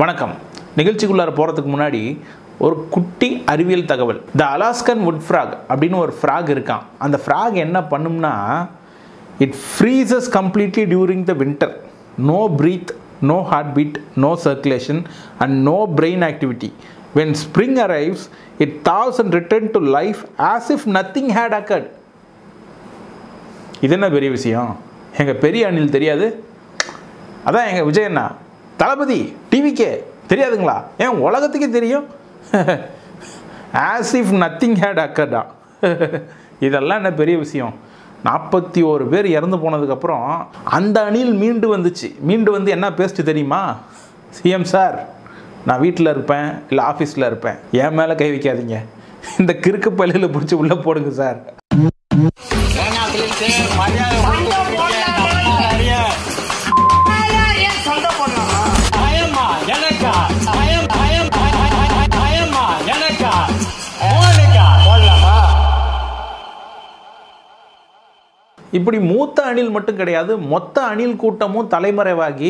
வணக்கம். நிகழ்ச்சிக்குள்ளார போகிறதுக்கு முன்னாடி ஒரு குட்டி அறிவியல் தகவல். த அலாஸ்கன் வுட் ஃப்ராக் அப்படின்னு ஒரு ஃப்ராக் இருக்கான். அந்த ஃப்ராக் என்ன பண்ணும்னா, it freezes completely during the winter. No breath, no heart beat, no circulation and no brain activity. when spring arrives it thaws and return to life as if nothing had occurred. இது என்ன பெரிய விஷயம்? எங்கள் பெரிய அணில் தெரியாது? அதான் எங்கள் விஜய் அண்ணா தளபதி டிவிக்கே தெரியாதுங்களா? ஏன் உலகத்துக்கே தெரியும். as if nothing had occurred. இதெல்லாம் என்ன பெரிய விஷயம்? 41 பேர் இறந்து போனதுக்கப்புறம் அந்த அணில் மீண்டு வந்துச்சு. மீண்டு வந்து என்ன பேசிட்டு தெரியுமா? சிஎம் சார், நான் வீட்டில் இருப்பேன், இல்லை ஆஃபீஸில் இருப்பேன், என் மேலே கை வைக்காதீங்க, இந்த கிறுக்கு பள்ளியில் பிடிச்சி உள்ளே போடுங்க சார். இப்படி மூத்த அணில் மட்டும் கிடையாது, மொத்த அணில் கூட்டமும் தலைமறைவாகி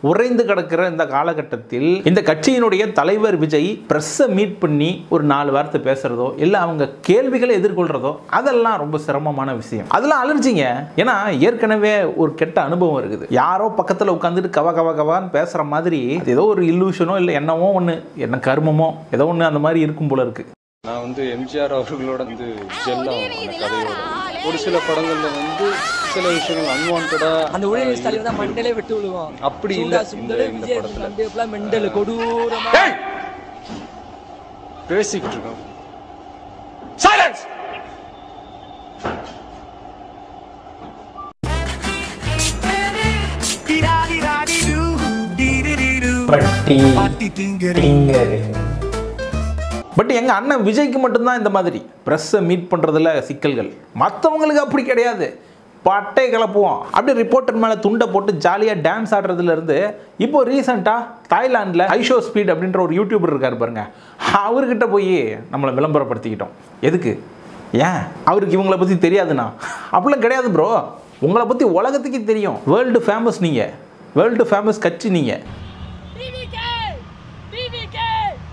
உறைந்து கிடக்கிற இந்த காலகட்டத்தில் இந்த கட்சியினுடைய தலைவர் விஜய் பிரஸ்ஸை மீட் பண்ணி ஒரு 4 வார்த்தை பேசுறதோ இல்லை அவங்க கேள்விகளை எதிர்கொள்றதோ அதெல்லாம் ரொம்ப சிரமமான விஷயம். அதெல்லாம் அலர்ஜிங்க. ஏன்னா ஏற்கனவே ஒரு கெட்ட அனுபவம் இருக்குது. யாரோ பக்கத்தில் உட்காந்துட்டு கவ கவ கவான்னு பேசுற மாதிரி ஏதோ ஒரு இல்லூஷனோ இல்லை என்னவோ ஒன்று, என்ன கர்மமோ ஏதோ ஒன்று அந்த மாதிரி இருக்கும் போல இருக்கு. நான் வந்து எம்ஜிஆர் அவர்களோட வந்து ஜெல்லாம் அந்த கதையோட ஒரு சில படங்கள்ல வந்து சில விஷயங்கள் அன்வான்டா அந்த ஊழியர் ஸ்டைல் தான் மண்டலே விட்டு விடுவோம். அப்படி இல்ல இந்த படத்துல அந்த மெண்டல் கொடூரமா பேசிக்கிட்டு இருக்கோம். சைலன்ஸ். பட் எங்க அண்ணன் விஜய்க்கு மட்டும்தான் இந்த மாதிரி பிரஸ்ஸை மீட் பண்றதுல சிக்கல்கள். மற்றவங்களுக்கு அப்படி கிடையாது. பட்டை கிளப்புவோம். அப்படியே ரிப்போர்ட்டர் மேலே துண்டை போட்டு ஜாலியாக டான்ஸ் ஆடுறதுல இருந்து இப்போ ரீசெண்டாக தாய்லாண்டில் ஐஷோ ஸ்பீட் அப்படின்ற ஒரு யூடியூபர் இருக்கார் பாருங்க, அவர்கிட்ட போய் நம்மளை விளம்பரப்படுத்திக்கிட்டோம். எதுக்கு? ஏன் அவருக்கு இவங்களை பற்றி தெரியாதுண்ணா? அப்படிலாம் கிடையாது ப்ரோ. உங்களை பற்றி உலகத்துக்கே தெரியும். வேர்ல்டு ஃபேமஸ் நீங்கள், வேர்ல்டு ஃபேமஸ் கட்சி நீங்கள்.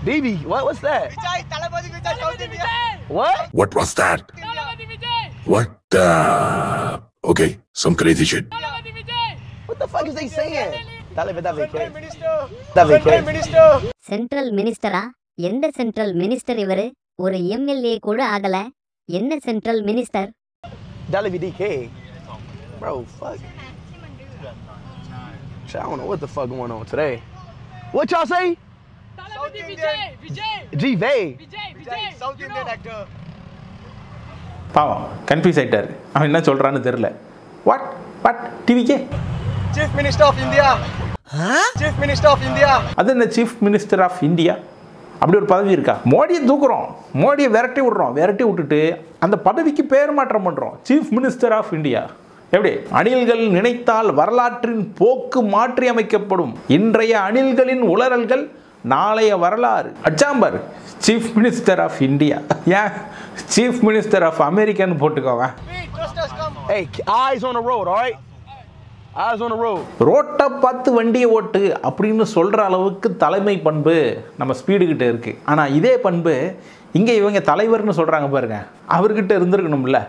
DV, what's that? Vijay, Talabadi Vijay, South India. What was that? Talabadi Vijay. What? Okay, some crazy shit. Talabadi Vijay. What the fuck is they saying? Central Minister. Central Minister. Central மினிஸ்டரா? எந்த central minister இவரு? ஒரு MLA கூட ஆகல. என்ன central minister? Dalavi DK. Bro, fuck. I don't know what the fuck going on today. What y'all say? Talabadi Vijay. Vijay. G-Vay. Vijay. South Indian actor. பாவம் confuse ஆகிட்டார். அவன் என்ன சொல்கிறான்னு தெரில. What what TVK Chief Minister of India. Chief Minister of India. அது என்ன chief minister of India? அப்படி ஒரு பதவி இருக்கா? மோடியை தூக்குறோம், மோடியை விரட்டி விடுறோம், விரட்டி விட்டுட்டு அந்த பதவிக்கு பேர் மாற்றம் பண்ணுறோம், சீஃப் மினிஸ்டர் ஆஃப் இந்தியா. எப்படி? அணில்கள் நினைத்தால் வரலாற்றின் போக்கு மாற்றி அமைக்கப்படும். இன்றைய அணில்களின் உளறல்கள் நாளைய வரலாறு. அச்சாம்பர் சீஃப் மினிஸ்டர் ஆஃப் இந்தியா. ஏன் சீஃப் மினிஸ்டர் ஆஃப் அமெரிக்கான்னு போட்டுக்கோவேன். Hey, eyes on the road, all right? Eyes on the road. ரோட்டை பார்த்து வண்டியை ஓட்டு அப்படின்னு சொல்கிற அளவுக்கு தலைமை பண்பு நம்ம ஸ்பீடுகிட்ட இருக்குது. ஆனால் இதே பண்பு இங்கே இவங்க தலைவர்னு சொல்கிறாங்க பாருங்க, அவர்கிட்ட இருந்திருக்கணும்ல.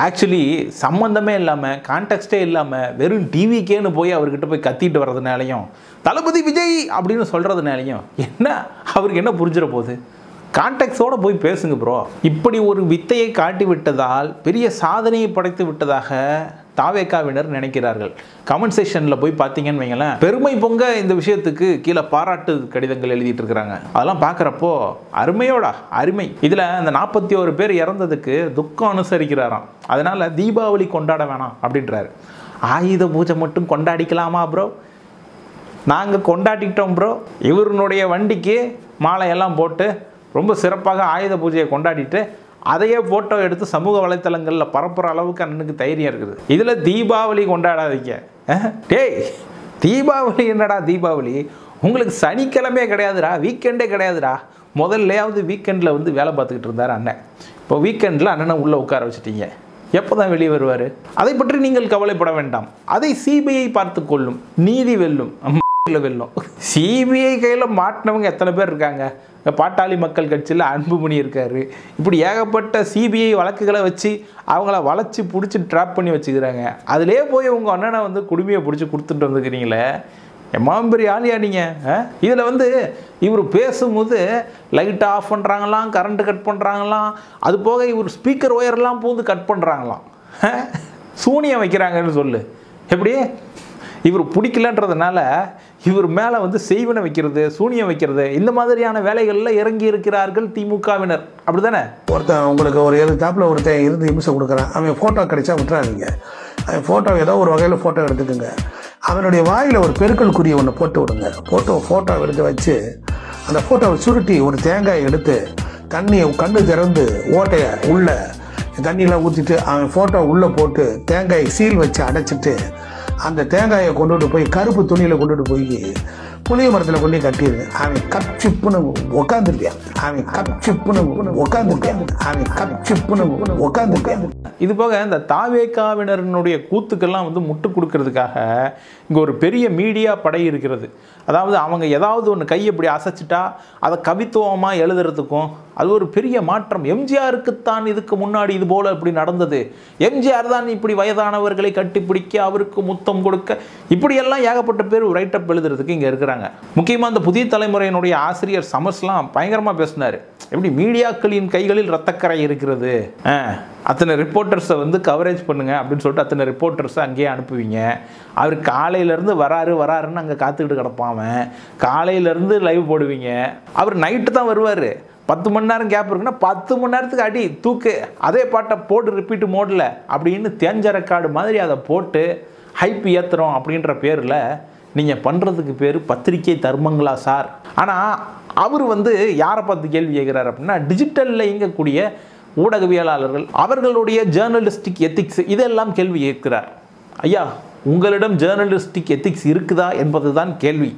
ஆக்சுவலி சம்மந்தமே இல்லாமல், கான்டெக்ஸ்டே இல்லாமல் வெறும் டிவிக்கேன்னு போய் அவர்கிட்ட போய் கத்திட்டு வர்றதுனாலையும் தளபதி விஜய் அப்படின்னு சொல்கிறதுனாலையும் என்ன அவருக்கு என்ன புரிஞ்சிட போகுது? கான்டெக்ஸோடு போய் பேசுங்க ப்ரோ. இப்படி ஒரு வித்தையை காட்டி விட்டதால் பெரிய சாதனையை படைத்து விட்டதாக தாவேக்காவினர் நினைக்கிறார்கள். கமெண்ட் செக்ஷனில் போய் பார்த்தீங்கன்னு வைங்களேன், பெருமை பொங்க இந்த விஷயத்துக்கு கீழே பாராட்டு கடிதங்கள் எழுதிட்டு இருக்கிறாங்க. அதெல்லாம் பார்க்குறப்போ அருமையோடா அருமை. இதில் அந்த 41 பேர் இறந்ததுக்கு துக்கம் அனுசரிக்கிறாராம். அதனால் தீபாவளி கொண்டாட வேணாம் அப்படின்றாரு. ஆயுத பூஜை மட்டும் கொண்டாடிக்கலாமா ப்ரோ? நாங்கள் கொண்டாடிக்கிட்டோம் ப்ரோ. இவருடைய வண்டிக்கு மாலையெல்லாம் போட்டு ரொம்ப சிறப்பாக ஆயுத பூஜையை கொண்டாடிட்டு அதையே ஃபோட்டோ எடுத்து சமூக வலைத்தளங்களில் பரப்புகிற அளவுக்கு அண்ணனுக்கு தைரியம் இருக்குது. இதில் தீபாவளி கொண்டாடாதீங்க. டேய், தீபாவளி என்னடா தீபாவளி? உங்களுக்கு சனிக்கிழமையே கிடையாதுடா, வீக்கெண்டே கிடையாதுடா. முதல்லையாவது வீக்கெண்டில் வந்து வேலை பார்த்துக்கிட்டு இருந்தார் அண்ணன். இப்போ வீக்கெண்டில் அண்ணனை உள்ளே உட்கார வச்சுட்டீங்க. எப்போ தான் வெளியே வருவார்? அதை பற்றி நீங்கள் கவலைப்பட வேண்டாம். அதை சிபிஐ பார்த்து கொள்ளும். நீதி வெல்லும். வெல்லும். சிபிஐ கையில் மாட்டினவங்க எத்தனை பேர் இருக்காங்க? பாட்டாளி மக்கள் கட்சியில் அன்புமணி இருக்காரு. இப்படி ஏகப்பட்ட சிபிஐ வழக்குகளை வச்சு அவங்கள வளைச்சி பிடிச்சி ட்ராப் பண்ணி வச்சுக்கிறாங்க. அதிலே போய் உங்கள் அண்ணனை வந்து குடுமையை பிடிச்சி கொடுத்துட்டு வந்துக்கிறீங்களே, எம்மாம்பெரிய ஆளியா நீங்கள்? இதில் இவர் பேசும்போது லைட்டை ஆஃப் பண்ணுறாங்களாம், கரண்ட்டு கட் பண்ணுறாங்களாம், அது போக இவர் ஸ்பீக்கர் ஒயர்லாம் பூந்து கட் பண்ணுறாங்களாம், சூனியம் வைக்கிறாங்கன்னு சொல்லு. எப்படி இவர் பிடிக்கலன்றதுனால இவர் மேலே செய்வனை வைக்கிறது, சூனியம் வைக்கிறது, இந்த மாதிரியான வேலைகளில் இறங்கி இருக்கிறார்கள் திமுகவினர். அப்படி தானே? ஒருத்தன் உங்களுக்கு ஒரு 7 தாப்பில் ஒருத்தன் இருந்து இம்சை கொடுக்குறான், அவன் ஃபோட்டோ கிடைச்சா விட்டுறாதீங்க. அவன் ஃபோட்டோ ஏதோ ஒரு வகையில் ஃபோட்டோ எடுத்துக்கோங்க. அவனுடைய வாயில் ஒரு பெருக்கல்குறியை ஒன்று போட்டு விடுங்க. ஃபோட்டோ எடுத்து வச்சு அந்த ஃபோட்டோவை சுருட்டி ஒரு தேங்காயை எடுத்து தண்ணியை கண்ணு திறந்து ஓட்டையை உள்ள தண்ணியெலாம் ஊற்றிட்டு அவன் ஃபோட்டோ உள்ளே போட்டு தேங்காயை சீல் வச்சு அடைச்சிட்டு அந்த தேங்காயை கொண்டுட்டு போய் கருப்பு துணியில் கொண்டுட்டு போய் புளிய மரத்தில் கொண்டு கட்டிடுங்க. அவன் கப்சிப்புன்னு உட்காந்துருக்கான். இது போக இந்த தாவேகாவினருடைய கூத்துக்கெல்லாம் முட்டு கொடுக்கறதுக்காக இங்கே ஒரு பெரிய மீடியா படை இருக்கிறது. அதாவது அவங்க ஏதாவது ஒன்று கையை இப்படி அசைச்சிட்டா அதை கவித்துவமாக எழுதுறதுக்கும் அது ஒரு பெரிய மாற்றம். எம்ஜிஆருக்குத்தான் இதுக்கு முன்னாடி இது போல இப்படி நடந்தது, எம்ஜிஆர் தான் இப்படி வயதானவர்களை கட்டிப்பிடிக்க அவருக்கு முத்தம் கொடுக்க, இப்படியெல்லாம் ஏகப்பட்ட பேர் ரைட்டப் எழுதுறதுக்கு இங்கே இருக்கிறாங்க. முக்கியமாக அந்த புதிய தலைமுறையினுடைய ஆசிரியர் சமர்ஸ்லாம் பயங்கரமாக பேசினார். எப்படி மீடியாக்களின் கைகளில் ரத்தக்கரை இருக்கிறது, அத்தனை ரிப்போர்ட்டர்ஸை கவரேஜ் பண்ணுங்க அப்படின்னு சொல்லிட்டு அத்தனை ரிப்போர்ட்டர்ஸை அங்கேயே அனுப்புவீங்க. அவர் காலையிலேருந்து வராருன்னு அங்கே காத்துக்கிட்டு கிடப்பான். காலையிலேருந்து லைவ் போடுவீங்க. அவர் நைட்டு தான் வருவார். 10 மணி நேரம் கேப் இருக்குன்னா 10 மணி நேரத்துக்கு அடி தூக்கு, அதே பாட்டை போட்டு ரிப்பீட்டு மோடில் அப்படின்னு தேஞ்ச ரெக்கார்டு மாதிரி அதை போட்டு ஹைப் ஏற்றுறோம் அப்படின்ற பேரில் நீங்கள் பண்ணுறதுக்கு பேர் பத்திரிகை தர்மங்களா சார்? ஆனால் அவர் யாரை பார்த்து கேள்வி கேட்குறாரு அப்படின்னா, டிஜிட்டலில் இயங்கக்கூடிய ஊடகவியலாளர்கள், அவர்களுடைய ஜேர்னலிஸ்டிக் எத்திக்ஸ் இதெல்லாம் கேள்வி கேட்கிறார். ஐயா, உங்களிடம் ஜேர்னலிஸ்டிக் எத்திக்ஸ் இருக்குதா என்பது தான் கேள்வி.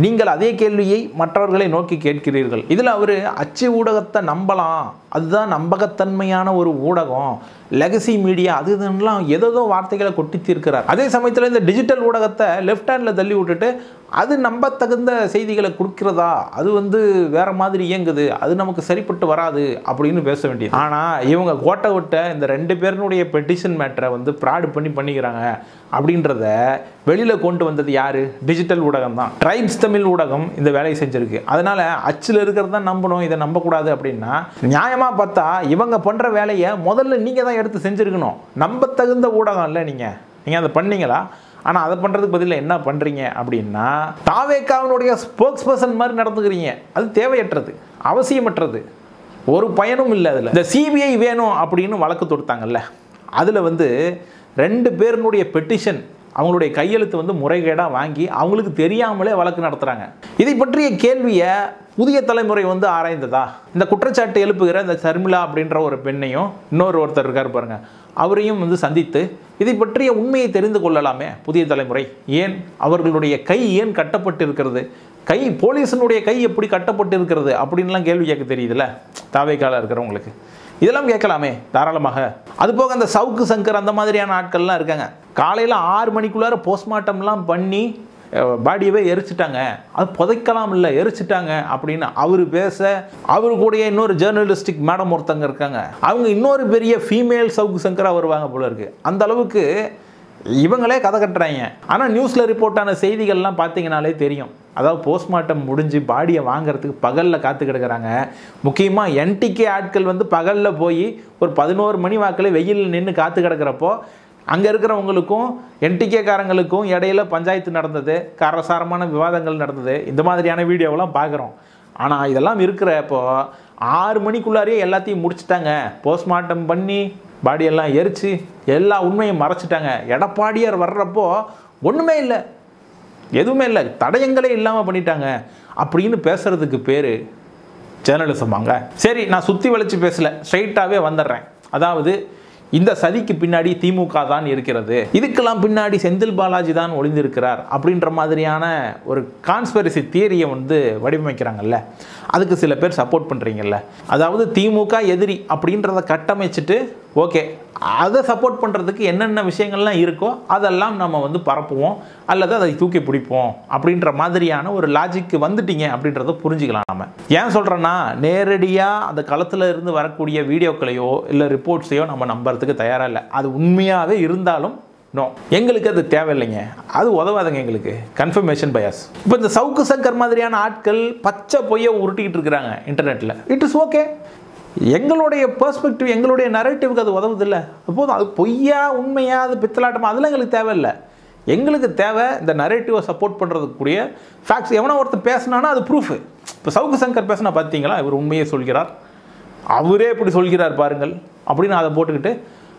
நீங்கள் அதே கேள்வியை மற்றவர்களை நோக்கி கேட்கிறீர்கள். இதில் அவர் அச்சு ஊடகத்தை நம்பலாம், அதுதான் நம்பகத்தன்மையான ஒரு ஊடகம், லெகசி மீடியா, அது இதெல்லாம் ஏதோ வார்த்தைகளை கொட்டி தீர்க்கிறார். அதே சமயத்தில் இந்த டிஜிட்டல் ஊடகத்தை லெஃப்ட் ஹேண்டில் தள்ளி விட்டுட்டு அது நம்பத்தகுந்த செய்திகளை கொடுக்கிறதா, அது வேறு மாதிரி இயங்குது, அது நமக்கு சரிப்பட்டு வராது அப்படின்னு பேச வேண்டியது. ஆனால் இவங்க கோட்டை விட்ட இந்த 2 பேருனுடைய பெட்டிஷன் மேட்டரை ப்ராடு பண்ணிக்கிறாங்க அப்படின்றத வெளியில் கொண்டு வந்தது யார்? டிஜிட்டல் ஊடகம் தான். ட்ரைப்ஸ் தமிழ் ஊடகம் இந்த வேலையை செஞ்சுருக்கு. அதனால் அச்சில் இருக்கிறது தான் நம்பணும், இதை நம்பக்கூடாது அப்படின்னா நியாயமாக பார்த்தா இவங்க பண்ணுற வேலையை முதல்ல நீங்கள் தான் எடுத்து செஞ்சுருக்கணும். நம்பத்தகுந்த ஊடகம் இல்லை நீங்கள் அதை பண்ணீங்களா? ஆனால் அதை பண்ணுறதுக்கு பதிலாக என்ன பண்ணுறீங்க அப்படின்னா, தாவேகாவினுடைய ஸ்போக்ஸ் பர்சன் மாதிரி நடந்துக்கிறீங்க. அது தேவையற்றது, அவசியமற்றது, ஒரு பயனும் இல்லை. அதில் இந்த சிபிஐ வேணும் அப்படின்னு வழக்கு தொடுத்தாங்கல்ல, அதில் 2 பேருனுடைய பெட்டிஷன் அவங்களுடைய கையெழுத்து முறைகேடாக வாங்கி அவங்களுக்கு தெரியாமலே வழக்கு நடத்துகிறாங்க. இதை பற்றிய கேள்வியை புதிய தலைமுறை ஆராய்ந்ததா? இந்த குற்றச்சாட்டு எழுப்புகிற இந்த சர்மிளா அப்படின்ற ஒரு பெண்ணையும் ஒருத்தர் இருக்கார் பாருங்க, அவரையும் சந்தித்து இதை பற்றிய உண்மையை தெரிந்து கொள்ளலாமே புதிய தலைமுறை. ஏன் அவர்களுடைய கை ஏன் கட்டப்பட்டு இருக்கிறது, போலீஸினுடைய கை எப்படி கட்டப்பட்டு இருக்கிறது அப்படின்லாம் கேள்வி கேட்க தெரியுதுல்ல தாவேகால இருக்கிறவங்களுக்கு. இதெல்லாம் கேட்கலாமே தாராளமாக. அதுபோக அந்த சவுக்கு சங்கர் அந்த மாதிரியான ஆட்கள்லாம் இருக்காங்க. காலையில் 6 மணிக்குள்ளார போஸ்ட்மார்ட்டம்லாம் பண்ணி பாடியவே எரிச்சிட்டாங்க, அது புதைக்கலாம் இல்லை எரிச்சிட்டாங்க அப்படின்னு அவர் பேச, அவரு கூடயே இன்னொரு ஜேர்னலிஸ்டிக் மேடம் ஒருத்தங்க இருக்காங்க, அவங்க இன்னொரு பெரிய ஃபீமேல் சவுக்கு சங்கராக வருவாங்க போல இருக்கு. அந்த அளவுக்கு இவங்களே கதை கட்டுறாங்க. ஆனால் நியூஸில் ரிப்போர்ட் ஆன செய்திகள்லாம் பார்த்தீங்கனாலே தெரியும். அதாவது போஸ்ட்மார்ட்டம் முடிஞ்சு பாடியை வாங்கிறதுக்கு பகலில் காத்து கிடக்கிறாங்க. முக்கியமாக என்டிகே ஆட்கள் பகலில் போய் ஒரு 11 மணி வாக்கில் வெயிலில் நின்று காத்து கிடக்கிறப்போ அங்கே இருக்கிறவங்களுக்கும் என்டிகேக்காரங்களுக்கும் இடையில பஞ்சாயத்து நடந்தது, காரசாரமான விவாதங்கள் நடந்தது. இந்த மாதிரியான வீடியோவெல்லாம் பார்க்குறோம். ஆனால் இதெல்லாம் இருக்கிறப்போ 6 மணிக்குள்ளாரையே எல்லாத்தையும் முடிச்சுட்டாங்க. போஸ்ட்மார்ட்டம் பண்ணி பாடியெல்லாம் எரித்து எல்லா உண்மையும் மறைச்சிட்டாங்க. எடப்பாடியார் வர்றப்போ ஒன்றுமே இல்லை, எதுவுமே இல்லை, தடயங்களே இல்லாமல் பண்ணிட்டாங்க அப்படின்னு பேசுகிறதுக்கு பேர் ஜேர்னலிசம் வாங்க. சரி, நான் சுற்றி வளைச்சி பேசலை, ஸ்ட்ரைட்டாகவே வந்துடுறேன். அதாவது இந்த சதிக்கு பின்னாடி திமுக தான் இருக்கிறது, இதுக்கெல்லாம் பின்னாடி செந்தில் பாலாஜி தான் ஒளிந்திருக்கிறார் அப்படின்ற மாதிரியான ஒரு கான்ஸ்பிரசி தியரியை வடிவமைக்கிறாங்கல்ல, அதுக்கு சில பேர் சப்போர்ட் பண்ணுறீங்கல்ல. அதாவது திமுக எதிரி அப்படின்றத கட்டமைச்சிட்டு ஓகே அதை சப்போர்ட் பண்ணுறதுக்கு என்னென்ன விஷயங்கள்லாம் இருக்கோ அதெல்லாம் நம்ம வந்து பரப்புவோம் அல்லது அதை தூக்கி பிடிப்போம் அப்படின்ற மாதிரியான ஒரு லாஜிக்கு வந்துட்டீங்க அப்படின்றத புரிஞ்சுக்கலாம். நம்ம ஏன் சொல்கிறேன்னா, நேரடியாக அந்த களத்தில் இருந்து வரக்கூடிய வீடியோக்களையோ இல்லை ரிப்போர்ட்ஸையோ நம்ம நம்புறதுக்கு தயாராக இல்லை. அது உண்மையாகவே இருந்தாலும் நோ, எங்களுக்கு அது தேவையில்லைங்க, அது உதவாதுங்க எங்களுக்கு. Confirmation bias. இப்போ இந்த சவுக்கு சங்கர் மாதிரியான ஆட்கள் பச்சை பொய்யை உருட்டிக்கிட்டு இருக்கிறாங்க இன்டர்நெட்டில். It is okay. எங்களுடைய பெர்ஸ்பெக்டிவ், எங்களுடைய நரேட்டிவ்க்கு அது உதவுது இல்லை. அப்போது அது பொய்யா உண்மையா அது பித்தலாட்டமா அதெல்லாம் எங்களுக்கு தேவையில்லை. எங்களுக்கு தேவை இந்த நரேட்டிவை சப்போர்ட் பண்ணுறதுக்குரிய ஃபேக்ட்ஸ். எவனோ ஒருத்தர் பேசினானா அது ப்ரூஃபு. இப்போ சவுக்கு சங்கர் பேசினா பார்த்தீங்களா, இவர் உண்மையை சொல்கிறார், அவரே இப்படி சொல்கிறார் பாருங்கள் அப்படின்னு அதை போட்டுக்கிட்டு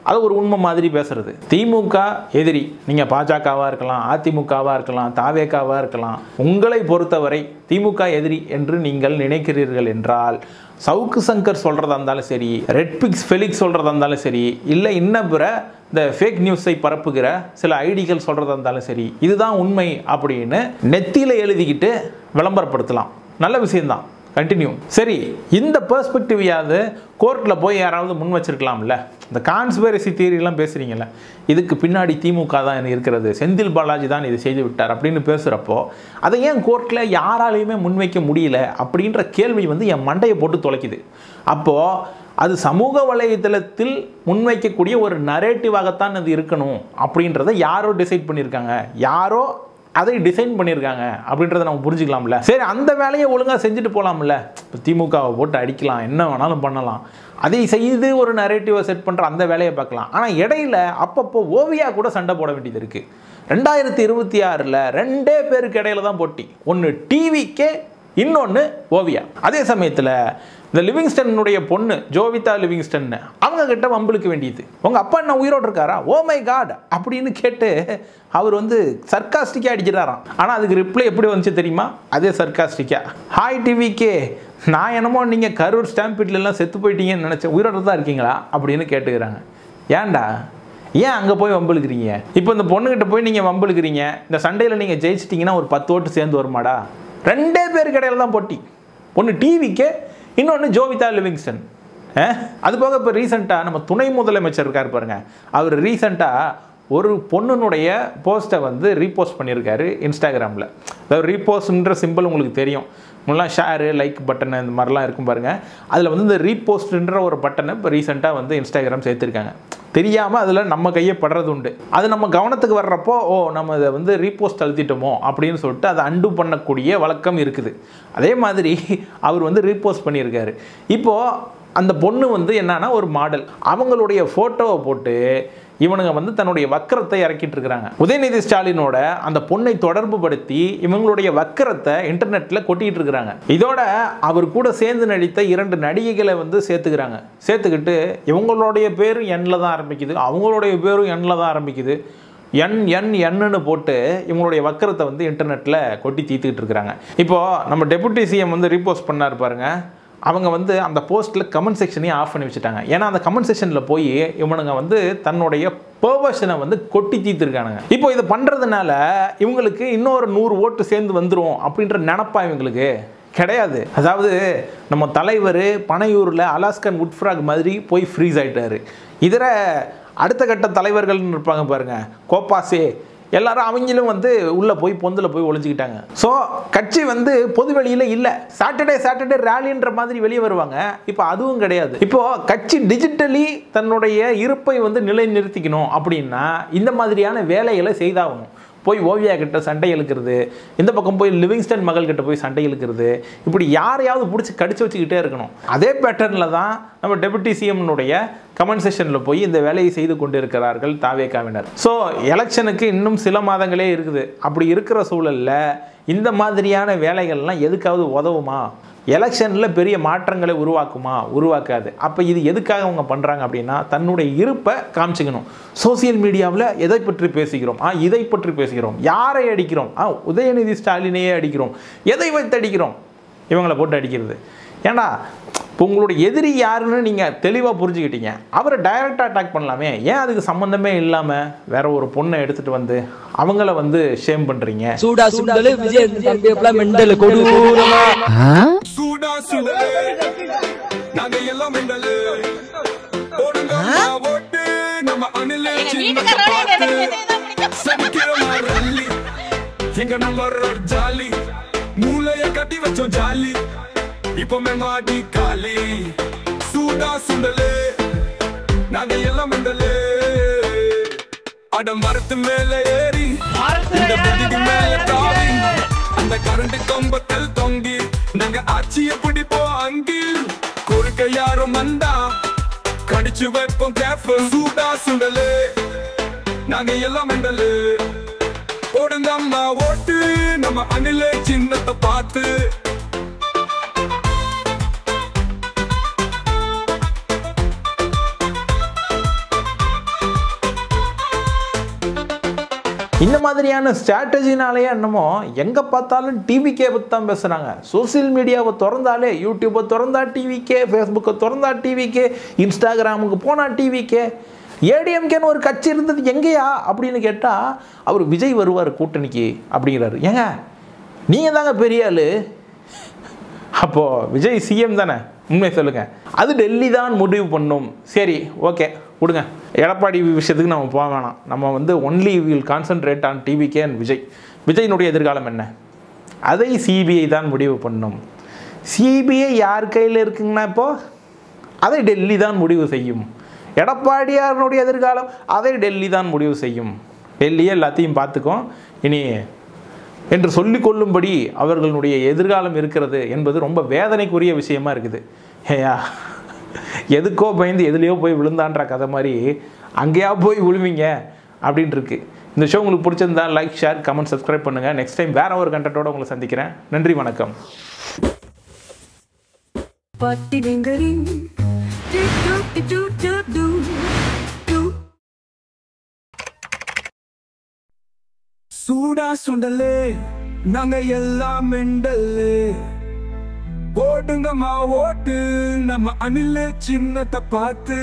அது ஒரு உண்மை மாதிரி பேசுறது. திமுக எதிரி, நீங்கள் பாஜகவாக இருக்கலாம், அதிமுகவாக இருக்கலாம், தாவேகாவாக இருக்கலாம். உங்களை பொறுத்தவரை திமுக எதிரி என்று நீங்கள் நினைக்கிறீர்கள் என்றால் சவுக்கு சங்கர் சொல்கிறதா இருந்தாலும் சரி, ரெட் பிக்ஸ் ஃபெலிக்ஸ் சொல்கிறதா இருந்தாலும் சரி, இல்லை இன்னும் பிற இந்த ஃபேக் நியூஸை பரப்புகிற சில ஐடிகள் சொல்கிறதா இருந்தாலும் சரி, இதுதான் உண்மை அப்படின்னு நெத்தியில் எழுதிக்கிட்டு விளம்பரப்படுத்தலாம். நல்ல விஷயம்தான், கண்டினியூ. சரி, இந்த பெர்ஸ்பெக்டிவையாவது கோர்ட்டில் போய் யாராவது முன் வச்சிருக்கலாம்ல. இந்த கான்ஸ்பிரசி தியரிலாம் பேசுகிறீங்களே, இதுக்கு பின்னாடி திமுக தான் இருக்கிறது, செந்தில் பாலாஜி தான் இது செய்து விட்டார் அப்படின்னு பேசுகிறப்போ அதை ஏன் கோர்ட்டில் யாராலையுமே முன்வைக்க முடியல அப்படின்ற கேள்வி வந்து என் மண்டையை போட்டு தொலைக்குது. அப்போது அது சமூக வலைதளத்தில் முன்வைக்கக்கூடிய ஒரு நரேட்டிவாகத்தான் அது இருக்கணும் அப்படின்றத யாரோ டிசைட் பண்ணியிருக்காங்க, யாரோ அதை டிசைன் பண்ணியிருக்காங்க அப்படின்றத நம்ம புரிஞ்சுக்கலாம்ல. சரி, அந்த வேலையை ஒழுங்காக செஞ்சுட்டு போகலாம்ல. இப்போ திமுகவை போட்டு அடிக்கலாம், என்ன வேணாலும் பண்ணலாம், அதை செய்து ஒரு நரேட்டிவை செட் பண்ணுற அந்த வேலையை பார்க்கலாம். ஆனால் இடையில அப்பப்போ ஓவியா கூட சண்டை போட வேண்டியது இருக்குது. 2026 2 பேருக்கு இடையில தான் போட்டி. ஒன்று டிவிக்கே, இன்னொன்று ஓவியா. அதே சமயத்தில் இந்த லிவிங்ஸ்டனுடைய பொண்ணு ஜோவிதா லிவிங்ஸ்டன் அவங்க கிட்ட வம்பளுக்கு வேண்டியது, உங்கள் அப்பா என்ன உயிரோடு இருக்காரா, ஓ மை காட் அப்படின்னு கேட்டு அவர் வந்து சர்க்காஸ்டிக்காக அடிக்கிறாராம். ஆனால் அதுக்கு ரிப்ளை எப்படி வந்துச்சு தெரியுமா? அதே சர்க்காஸ்டிக்காக, ஹாய் டிவிக்கே, நான் என்னமோ நீங்கள் கரூர் ஸ்டாம்பீட்லாம் செத்து போயிட்டீங்கன்னு நினச்சேன், உயிரோடு தான் இருக்கீங்களா அப்படின்னு கேட்டுக்கிறாங்க. ஏன்டா, ஏன் அங்கே போய் வம்பளுக்குறீங்க? இப்போ இந்த பொண்ணுக்கிட்ட போய் நீங்கள் வம்பளுக்குறீங்க, இந்த சண்டையில் நீங்கள் ஜெயிச்சிட்டிங்கன்னா ஒரு 10 ஓட்டு சேர்ந்து வருமாடா? 2 பேருக்கு இடையில தான் போட்டி. ஒன்று டிவிக்கே, இன்னொன்று ஜோவிதா லிவிங்ஸ்டன். அது போக இப்போ ரீசெண்டாக நம்ம துணை முதலமைச்சர் இருக்கார் பாருங்க, அவர் ரீசெண்டாக ஒரு பொண்ணுனுடைய போஸ்ட்டை வந்து ரீபோஸ்ட் பண்ணியிருக்காரு இன்ஸ்டாகிராமில். அதாவது ரீபோஸ்ட்ன்ற சிம்பிள் உங்களுக்கு தெரியும், முன்னெல்லாம் ஷேரு லைக் பட்டன் இந்த மாதிரிலாம் இருக்கும் பாருங்கள். அதில் வந்து இந்த ரீபோஸ்ட்ன்ற ஒரு பட்டனை இப்போ ரீசெண்டாக வந்து இன்ஸ்டாகிராம் சேர்த்துருக்காங்க. தெரியாமல் அதில் நம்ம கையை படுறது உண்டு. அது நம்ம கவனத்துக்கு வர்றப்போ ஓ நம்ம இதை வந்து ரீபோஸ்ட் அழுத்திட்டோமோ அப்படின்னு சொல்லிட்டு அதை அண்டு பண்ணக்கூடிய வழக்கம் இருக்குது. அதே மாதிரி அவர் வந்து ரீபோஸ்ட் பண்ணியிருக்காரு. இப்போது அந்த பொண்ணு வந்து என்னன்னா ஒரு மாடல், அவங்களுடைய ஃபோட்டோவை போட்டு இவனுங்க வந்து தன்னுடைய வக்கரத்தை இறக்கிட்டு இருக்கிறாங்க. உதயநிதி ஸ்டாலினோட அந்த பொண்ணை தொடர்பு படுத்தி இவங்களுடைய வக்கரத்தை இன்டர்நெட்ல கொட்டிட்டு இருக்கிறாங்க. இதோட அவர் கூட சேர்ந்து நடித்த 2 நடிகைகளை வந்து சேர்த்துக்கிறாங்க. சேர்த்துக்கிட்டு இவங்களுடைய பேரும் எண்ணில் தான் ஆரம்பிக்குது, அவங்களுடைய பேரும் எண்ணில் தான் ஆரம்பிக்குது, என்னு போட்டு இவங்களுடைய வக்கரத்தை வந்து இன்டர்நெட்டில் கொட்டி தீர்த்துக்கிட்டு இருக்கிறாங்க. இப்போது நம்ம டெபுட்டி சிஎம் வந்து ரீபோஸ்ட் பண்ணார் பாருங்க, அவங்க வந்து அந்த போஸ்ட்டில் கமெண்ட் செக்ஷனையும் ஆஃப் பண்ணி வச்சுட்டாங்க. ஏன்னா அந்த கமெண்ட் செக்ஷனில் போய் இவனுங்க வந்து தன்னுடைய பர்வர்ஷனை வந்து கொட்டி தீர்த்துருக்கானுங்க. இப்போ இதை பண்ணுறதுனால இவங்களுக்கு இன்னொரு 100 ஓட்டு சேர்ந்து வந்துடும் அப்படின்ற நினப்பா இவங்களுக்கு கிடையாது. அதாவது நம்ம தலைவர் பனையூரில் அலாஸ்கன் உட்ஃப்ராக் மாதிரி போய் ஃப்ரீஸ் ஆகிட்டாரு. இதர அடுத்த கட்ட தலைவர்கள்னு இருப்பாங்க பாருங்க, கோப்பாசே எல்லாரும் அவங்களும் வந்து உள்ளே போய் பொந்தில் போய் ஒளிஞ்சிக்கிட்டாங்க. ஸோ கட்சி வந்து பொது வெளியில் இல்லை, சாட்டர்டே ரேலின்ற மாதிரி வெளியே வருவாங்க. இப்போ அதுவும் கிடையாது. இப்போது கட்சி டிஜிட்டலி தன்னுடைய இருப்பை வந்து நிலைநிறுத்திக்கணும் அப்படின்னா இந்த மாதிரியான வேலைகளை செய்தாகணும். போய் ஓவியா கிட்ட சண்டை இழுக்கிறது, இந்த பக்கம் போய் லிவிங்ஸ்டன் மகள் கிட்ட போய் சண்டை இழுக்கிறது, இப்படி யாரையாவது பிடிச்சி கடிச்சு வச்சுக்கிட்டே இருக்கணும். அதே பேட்டர்னில் தான் நம்ம டெபுட்டி சிஎம்னுடைய கமெண்ட் செக்ஷனில் போய் இந்த வேலையை செய்து கொண்டு இருக்கிறார்கள் தாவேகாவினர். ஸோ எலெக்ஷனுக்கு இன்னும் சில மாதங்களே இருக்குது. அப்படி இருக்கிற சூழலில் இந்த மாதிரியான வேலைகள்லாம் எதுக்காவது உதவுமா? எலெக்ஷனில் பெரிய மாற்றங்களை உருவாக்குமா? உருவாக்காது. அப்போ இது எதுக்காக அவங்க பண்ணுறாங்க அப்படின்னா தன்னுடைய இருப்பை காமிச்சிக்கணும். சோசியல் மீடியாவில் எதை பற்றி பேசுகிறோம், இதை பற்றி பேசுகிறோம், யாரை அடிக்கிறோம், உதயநிதி ஸ்டாலினையே அடிக்கிறோம், எதை வைத்து அடிக்கிறோம், இவங்களை போட்டு அடிக்கிறது. ஏன்னா இப்போ உங்களுடைய எதிரி யாருன்னு நீங்கள் தெளிவாக புரிஞ்சுக்கிட்டீங்க, அவரை டைரெக்டாக அட்டாக் பண்ணலாமே. ஏன் அதுக்கு சம்மந்தமே இல்லாமல் வேற ஒரு பொண்ணை எடுத்துகிட்டு வந்து அவங்கள வந்து ஷேம் பண்ணுறீங்க? சூடா சுண்டலு விஜய் தம்பி எல்லாம் மெண்டல் கொடூரமா சூடா சுண்டலு நாங்க எல்லாம் மெண்டல் போடுங்க ஓட்டு அணிலே சின்னத்தை பார்த்து சனிக்கிழமை ரல்லி எங்க நம்பர் ஜாலி மூளைய கட்டி வச்சோம் ஜாலி இப்போ மெமாடி காலி சூடா சுண்டலே நாங்க எல்லாம் மெண்டலே அடம் மரத்து மேல ஏறி இந்த புதிக்கு மேல தாவி அந்த கரண்ட் கம்பத்தில் தொங்கி நாங்க ஆட்சியை பிடிப்போம் அங்கில் குறுக்க யாரும் வந்தா கடிச்சு வைப்போம் கேஃப் சூடா சுண்டலே நாங்க எல்லாம் மெண்டலே போடுங்க அம்மா ஓட்டு நம்ம அணிலே சின்னத்தை பார்த்து இந்த மாதிரியான ஸ்ட்ராட்டஜினாலேயே என்னமோ எங்கே பார்த்தாலும் டிவிக்கே பற்றி தான் பேசுகிறாங்க. சோசியல் மீடியாவை திறந்தாலே யூடியூப்பை திறந்தா டிவிக்கே, ஃபேஸ்புக்கை திறந்தா டிவிக்கே, இன்ஸ்டாகிராமுக்கு போனால் டிவிக்கே. ஏடிஎம்கேன்னு ஒரு கட்சி இருந்தது எங்கேயா அப்படின்னு கேட்டால் அவர் விஜய் வருவார் கூட்டணிக்கு அப்படிங்கிறாரு. ஏங்க நீங்கள் தாங்க பெரிய ஆள், அப்போது விஜய் சிஎம் தானே, உண்மை சொல்லுங்கள். அது டெல்லி தான் முடிவு பண்ணும். சரி ஓகே விடுங்க, எடப்பாடி விஷயத்துக்கு நம்ம போக வேணாம். நம்ம வந்து only will concentrate on TVK and Vijay. விஜயினுடைய எதிர்காலம் என்ன, அதை சிபிஐ தான் முடிவு பண்ணும். சிபிஐ யார் கையில் இருக்குங்கன்னா இப்போது அதை டெல்லி தான் முடிவு செய்யும். எடப்பாடியாருடைய எதிர்காலம் அதை டெல்லி தான் முடிவு செய்யும். டெல்லியே எல்லாத்தையும் பார்த்துக்கும் இனி என்று சொல்லிக்கொள்ளும்படி அவர்களுடைய எதிர்காலம் இருக்கிறது என்பது ரொம்ப வேதனைக்குரிய விஷயமா இருக்குது. ஏயா எதுக்கோ பயந்து எதுலேயோ போய் விழுந்தான்ற கதை மாதிரி அங்கேயா போய் விழுவீங்க அப்படின்ட்டு இருக்கு. இந்த ஷோ உங்களுக்கு பிடிச்சிருந்தா லைக், ஷேர், கமெண்ட், சப்ஸ்கிரைப் பண்ணுங்கள். நெக்ஸ்ட் டைம் வேற ஒரு கண்டென்ட்டோட உங்களை சந்திக்கிறேன். நன்றி, வணக்கம். சூடா சுண்டலே நாங்க எல்லாம் மெண்டலே போடுங்கம்மா ஓட்டு நம்ம அணிலே சின்னத்தை பார்த்து